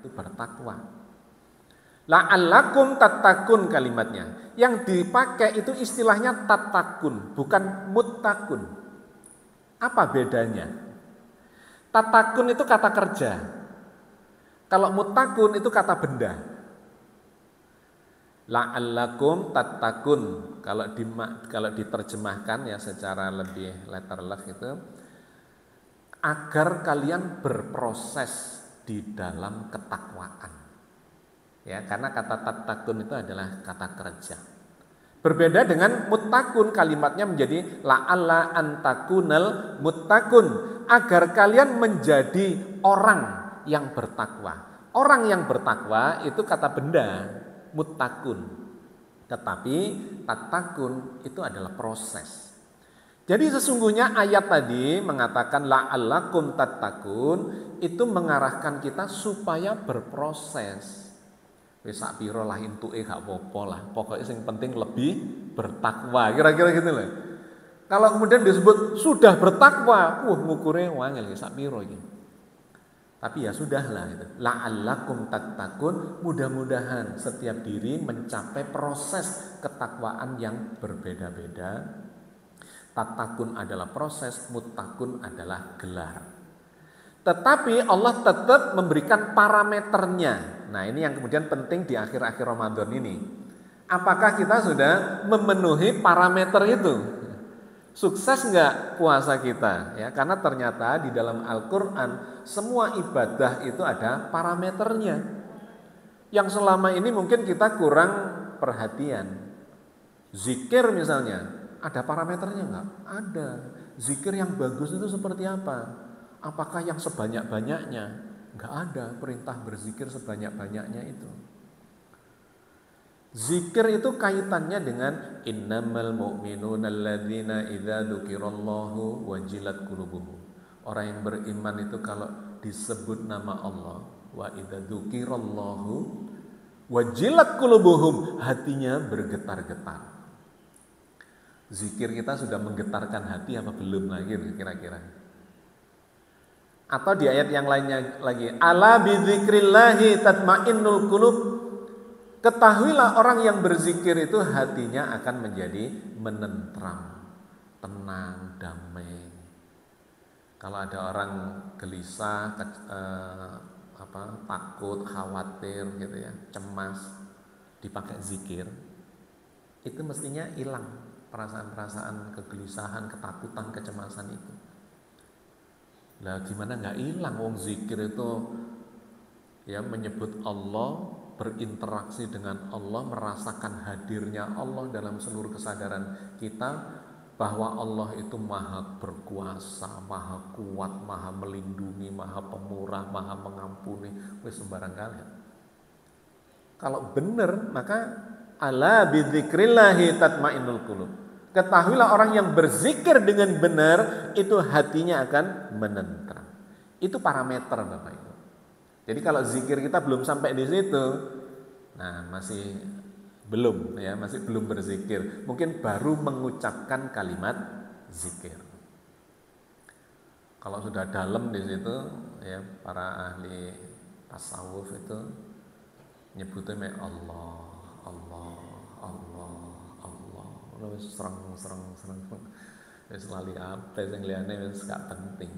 itu bertakwa. La'allakum tattaqun kalimatnya. Yang dipakai itu istilahnya tattaqun, bukan muttaqun. Apa bedanya? Tattaqun itu kata kerja. Kalau muttaqun itu kata benda. La'allakum tattaqun. Kalau diterjemahkan ya secara lebih letterless itu, agar kalian berproses di dalam ketakwaan. Ya, karena kata tattaqun itu adalah kata kerja. Berbeda dengan muttaqun, kalimatnya menjadi la'alla antakunal muttaqun, agar kalian menjadi orang yang bertakwa. Orang yang bertakwa itu kata benda, muttaqun. Tetapi tattaqun itu adalah proses. Jadi sesungguhnya ayat tadi mengatakan la'allakum tattaqun itu mengarahkan kita supaya berproses. Wis sak pira lah entuke gak apa-apa lah. Pokoknya yang penting lebih bertakwa. Kira-kira gitu loh. Kalau kemudian disebut sudah bertakwa, ngukure wangel sak pira iki. Tapi ya sudahlah gitu. La'allakum tattaqun, mudah-mudahan setiap diri mencapai proses ketakwaan yang berbeda-beda. Tattaqun adalah proses, muttaqun adalah gelar. Tetapi Allah tetap memberikan parameternya. Nah, ini yang kemudian penting di akhir-akhir Ramadan ini. Apakah kita sudah memenuhi parameter itu? Sukses enggak puasa kita? Ya, karena ternyata di dalam Al-Qur'an semua ibadah itu ada parameternya. Yang selama ini mungkin kita kurang perhatian. Zikir misalnya, ada parameternya enggak? Ada. Zikir yang bagus itu seperti apa? Apakah yang sebanyak-banyaknya? Enggak ada perintah berzikir sebanyak-banyaknya itu. Zikir itu kaitannya dengan innamal mu'minuna alladzina idza dzukirallahu wajilat qulubuhum. Orang yang beriman itu kalau disebut nama Allah, wa idza dzukirallahu wajilat qulubuhum, hatinya bergetar-getar. Zikir kita sudah menggetarkan hati apa belum lagi kira-kira? Atau di ayat yang lainnya lagi, ala bidzikrillahi tatmainnul qulub. Ketahuilah orang yang berzikir itu hatinya akan menjadi menentram, tenang, damai. Kalau ada orang gelisah, takut, khawatir gitu ya, cemas, dipakai zikir, itu mestinya hilang perasaan-perasaan kegelisahan, ketakutan, kecemasan itu. Lah gimana nggak hilang? Wong zikir itu ya menyebut Allah, berinteraksi dengan Allah, merasakan hadirnya Allah dalam seluruh kesadaran kita bahwa Allah itu maha berkuasa, maha kuat, maha melindungi, maha pemurah, maha mengampuni, wis sembarang kali. Kalau benar maka ala bidzikrillahi tatmainnul qulub. Ketahuilah orang yang berzikir dengan benar itu hatinya akan menentram. Itu parameter Bapak Ibu. Jadi kalau zikir kita belum sampai di situ, nah masih belum ya, masih belum berzikir. Mungkin baru mengucapkan kalimat zikir. Kalau sudah dalam di situ ya, para ahli tasawuf itu nyebutnya Allah, Allah, Allah, Allah. Terus serang. Wis lali apa sing liyane wis gak penting.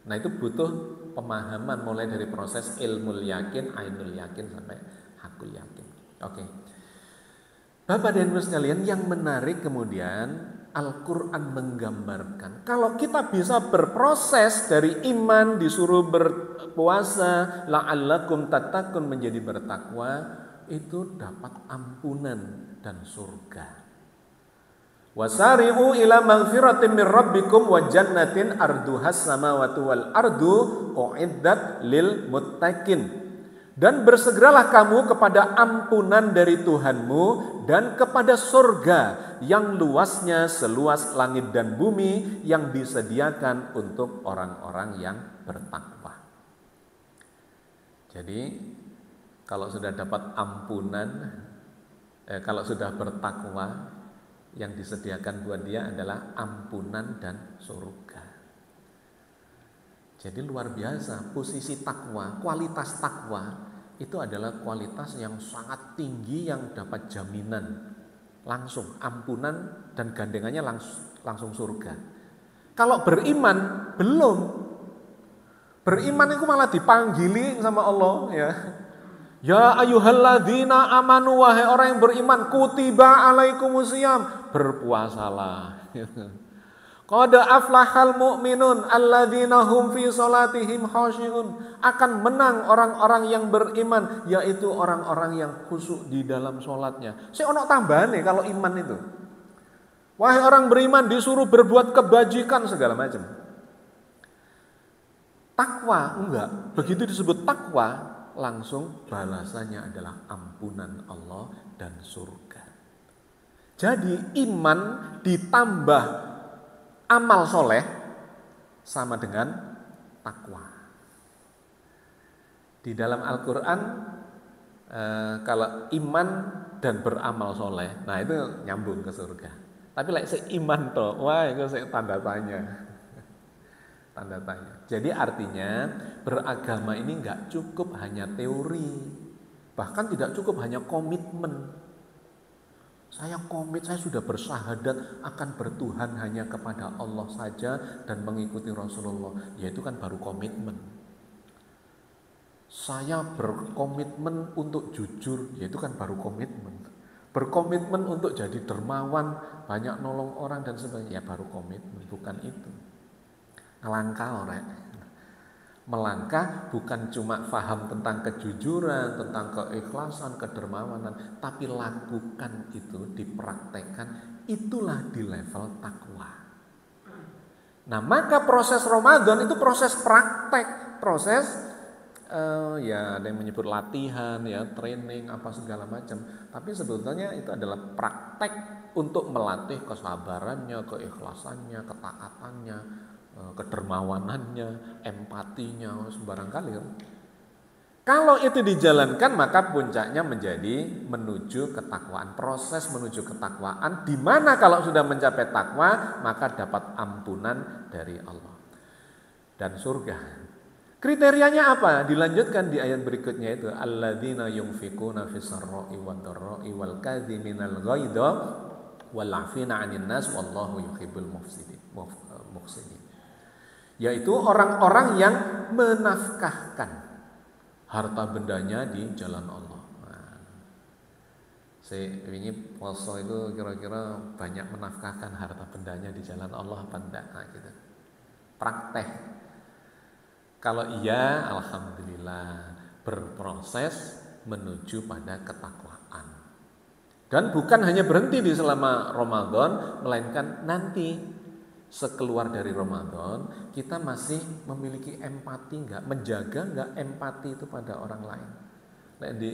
Nah, itu butuh pemahaman mulai dari proses ilmul yakin, ainul yakin sampai hakul yakin. Oke. Bapak dan Ibu sekalian, yang menarik kemudian Al-Qur'an menggambarkan kalau kita bisa berproses dari iman disuruh berpuasa, la'allakum tattaqun menjadi bertakwa, itu dapat ampunan dan surga. Wasari'u ila maghfiratin min rabbikum wa jannatin arduhas samawati wal ardu uiddat lil muttaqin. Dan bersegeralah kamu kepada ampunan dari Tuhanmu dan kepada surga yang luasnya seluas langit dan bumi yang disediakan untuk orang-orang yang bertakwa. Jadi kalau sudah dapat ampunan, kalau sudah bertakwa, yang disediakan buat dia adalah ampunan dan surga. Jadi luar biasa posisi takwa, kualitas takwa itu adalah kualitas yang sangat tinggi yang dapat jaminan langsung ampunan dan gandengannya langsung surga. Kalau beriman belum. Beriman itu malah dipanggili sama Allah ya. Ya ayyuhalladzina amanu, wahai orang yang beriman, kutiba alaikumusiyam, berpuasalah. Qad aflahal mu'minun alladzina hum fi salatihim khashi'un. Akan menang orang-orang yang beriman, yaitu orang-orang yang khusyuk di dalam salatnya. Sik ono tambahane kalau iman itu. Wahai orang beriman disuruh berbuat kebajikan segala macam. Takwa enggak. Begitu disebut takwa, langsung balasannya adalah ampunan Allah dan surga. Jadi iman ditambah amal soleh sama dengan takwa. Di dalam Al-Quran kalau iman dan beramal soleh, nah itu nyambung ke surga. Tapi seiman toh, wah itu saya tanda tanya. Tanda tanya. Jadi artinya beragama ini enggak cukup hanya teori, bahkan tidak cukup hanya komitmen. Saya komit, saya sudah bersyahadat akan bertuhan hanya kepada Allah saja dan mengikuti Rasulullah. Ya itu kan baru komitmen. Saya berkomitmen untuk jujur, ya itu kan baru komitmen. Berkomitmen untuk jadi dermawan, banyak nolong orang dan sebagainya, ya baru komitmen, bukan itu. Ngelangkah orang. Melangkah bukan cuma paham tentang kejujuran, tentang keikhlasan, kedermawanan, tapi lakukan itu, dipraktekkan, itulah di level takwa. Nah, maka proses Ramadan itu proses praktek, proses ya ada yang menyebut latihan, ya training apa segala macam. Tapi sebetulnya itu adalah praktek untuk melatih kesabarannya, keikhlasannya, ketaatannya, kedermawanannya, empatinya, sembarang kali. Kalau itu dijalankan maka puncaknya menjadi menuju ketakwaan, proses menuju ketakwaan, di mana kalau sudah mencapai takwa maka dapat ampunan dari Allah dan surga. Kriterianya apa? Dilanjutkan di ayat berikutnya itu alladzina yunfikuna fis-sarra'i wad-dharra'i wal kadhiminal ghaidha wal 'afina 'anil nas wallahu yuhibbul muhsinin. Yaitu orang-orang yang menafkahkan harta bendanya di jalan Allah. Nah, ini poso itu kira-kira banyak menafkahkan harta bendanya di jalan Allah apa enggak? Nah, gitu. Praktek. Kalau iya, alhamdulillah berproses menuju pada ketakwaan. Dan bukan hanya berhenti di selama Ramadan, melainkan nanti sekeluar dari Ramadan, kita masih memiliki empati enggak, menjaga enggak empati itu pada orang lain. Nah, di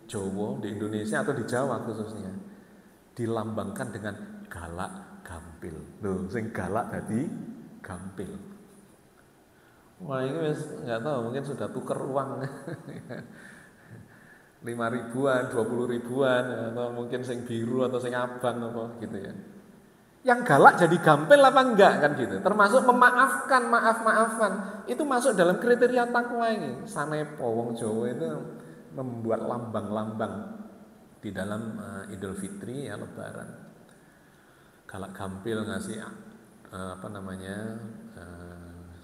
Jawa, di Indonesia atau di Jawa khususnya, dilambangkan dengan galak gampil. Loh, sing galak tadi gampil. Wah, ini enggak tahu, mungkin sudah tuker uang 5 ribuan, 20 ribuan, atau mungkin sing biru atau sing abang apa gitu ya. Yang galak jadi gampil apa enggak kan gitu. Termasuk memaafkan, maaf-maafan. Itu masuk dalam kriteria takwa ini. Sanepo wong Jawa itu membuat lambang-lambang di dalam Idul Fitri ya Lebaran. Galak gampil ngasih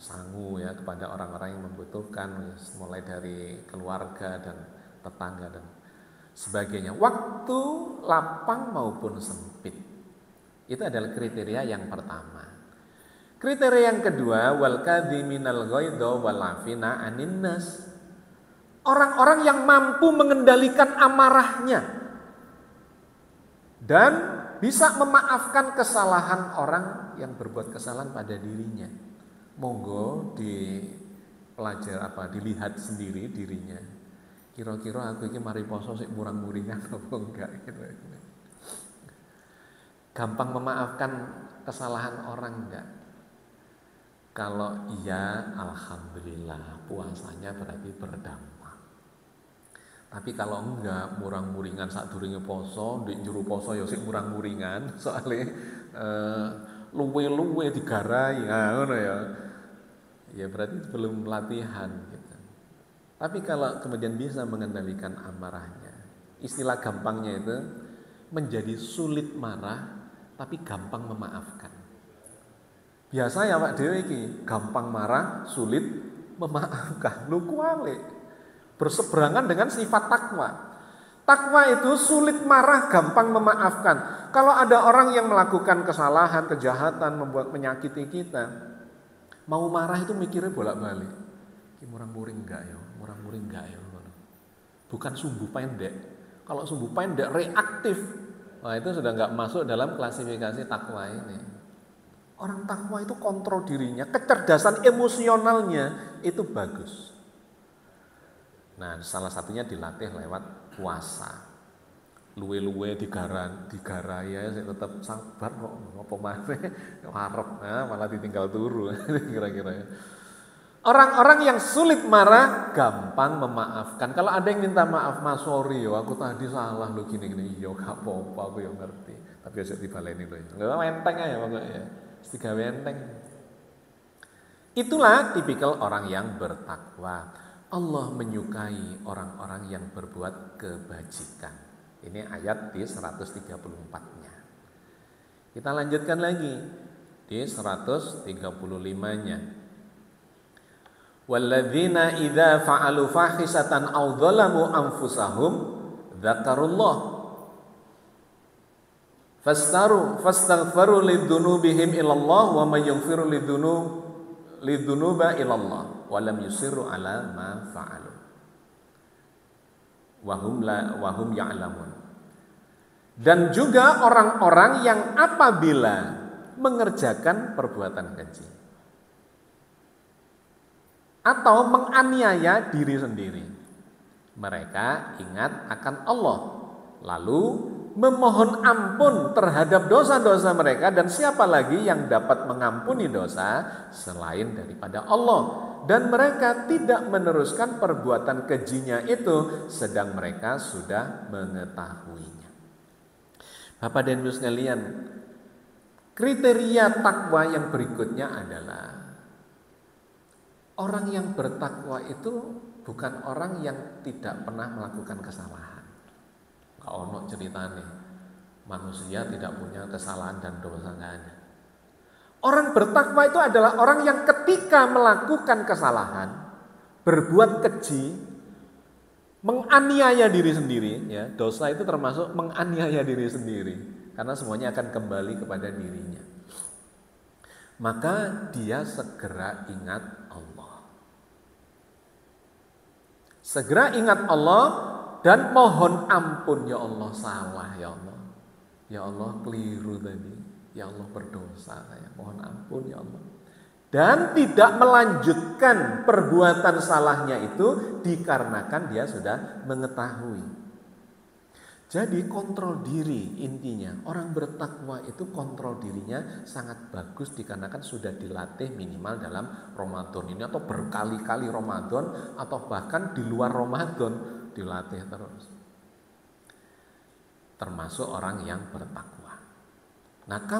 sangu ya kepada orang-orang yang membutuhkan, mulai dari keluarga dan tetangga dan sebagainya. Waktu lapang maupun sempit. Itu adalah kriteria yang pertama. Kriteria yang kedua, wal kadhiminal ghaidha wal 'afina 'anin nas. Orang-orang yang mampu mengendalikan amarahnya dan bisa memaafkan kesalahan orang yang berbuat kesalahan pada dirinya. Monggo dilihat sendiri dirinya. Kira-kira aku iki mari poso sik murang-muringan apa enggak gitu. Gampang memaafkan kesalahan orang enggak? Kalau iya, alhamdulillah puasanya berarti berdampak. Tapi kalau enggak, murang-muringan sadurunge poso, ndek njero poso ya sik murang-muringan, soalnya luwe-luwe digarai, ngono ya. Ya berarti belum latihan gitu. Tapi kalau kemudian bisa mengendalikan amarahnya, istilah gampangnya itu menjadi sulit marah tapi gampang memaafkan. Biasa ya Pak Dewi iki, gampang marah, sulit memaafkan. Lu kuali berseberangan dengan sifat takwa. Takwa itu sulit marah, gampang memaafkan. Kalau ada orang yang melakukan kesalahan, kejahatan, membuat menyakiti kita, mau marah itu mikirnya bolak-balik. Ki murang-muring enggak ya? Murang-muring enggak ya? Bukan sumbu pendek. Kalau sumbu pendek reaktif, nah itu sudah enggak masuk dalam klasifikasi takwa ini. Orang takwa itu kontrol dirinya, kecerdasan emosionalnya itu bagus. Nah, salah satunya dilatih lewat puasa. Luwe-luwe digaraya saya tetap sabar kok apa maneh arep malah ditinggal turu kira-kira ya. Orang-orang yang sulit marah gampang memaafkan. Kalau ada yang minta maaf, Mas sorry yo aku tadi salah lo gini-gini. Iya gak apa-apa aku yang ngerti. Tapi aja dibaleni lho. Enggak enteng aja pokoknya. Tiga enteng. Itulah tipikal orang yang bertakwa. Allah menyukai orang-orang yang berbuat kebajikan. Ini ayat di 134-nya. Kita lanjutkan lagi di 135-nya. Walladzina idza fa'alu fahisatan aw dzalamu anfusahum dzakarullah fastaghfaru lidzunubihim ilallah wa may yaghfiru lidzunuba ilallah wa lam yusirru ala ma fa'alu wa hum ya'lamun. Dan juga orang-orang yang apabila mengerjakan perbuatan keji atau menganiaya diri sendiri, mereka ingat akan Allah, lalu memohon ampun terhadap dosa-dosa mereka, dan siapa lagi yang dapat mengampuni dosa selain daripada Allah, dan mereka tidak meneruskan perbuatan kejinya itu sedang mereka sudah mengetahuinya. Bapak dan Ibu sekalian, kriteria takwa yang berikutnya adalah orang yang bertakwa itu bukan orang yang tidak pernah melakukan kesalahan. Gak ono ceritanya manusia tidak punya kesalahan dan dosa, gak ada. Orang bertakwa itu adalah orang yang ketika melakukan kesalahan, berbuat keji, menganiaya diri sendiri, ya, dosa itu termasuk menganiaya diri sendiri, karena semuanya akan kembali kepada dirinya. Maka dia segera ingat Allah. Segera ingat Allah dan mohon ampun, ya Allah salah, ya Allah. Ya Allah keliru tadi. Ya Allah berdosa saya, mohon ampun ya Allah. Dan tidak melanjutkan perbuatan salahnya itu dikarenakan dia sudah mengetahui. Jadi kontrol diri intinya. Orang bertakwa itu kontrol dirinya sangat bagus dikarenakan sudah dilatih minimal dalam Ramadan ini, atau berkali-kali Ramadan, atau bahkan di luar Ramadan dilatih terus. Termasuk orang yang bertakwa. Nah, kalau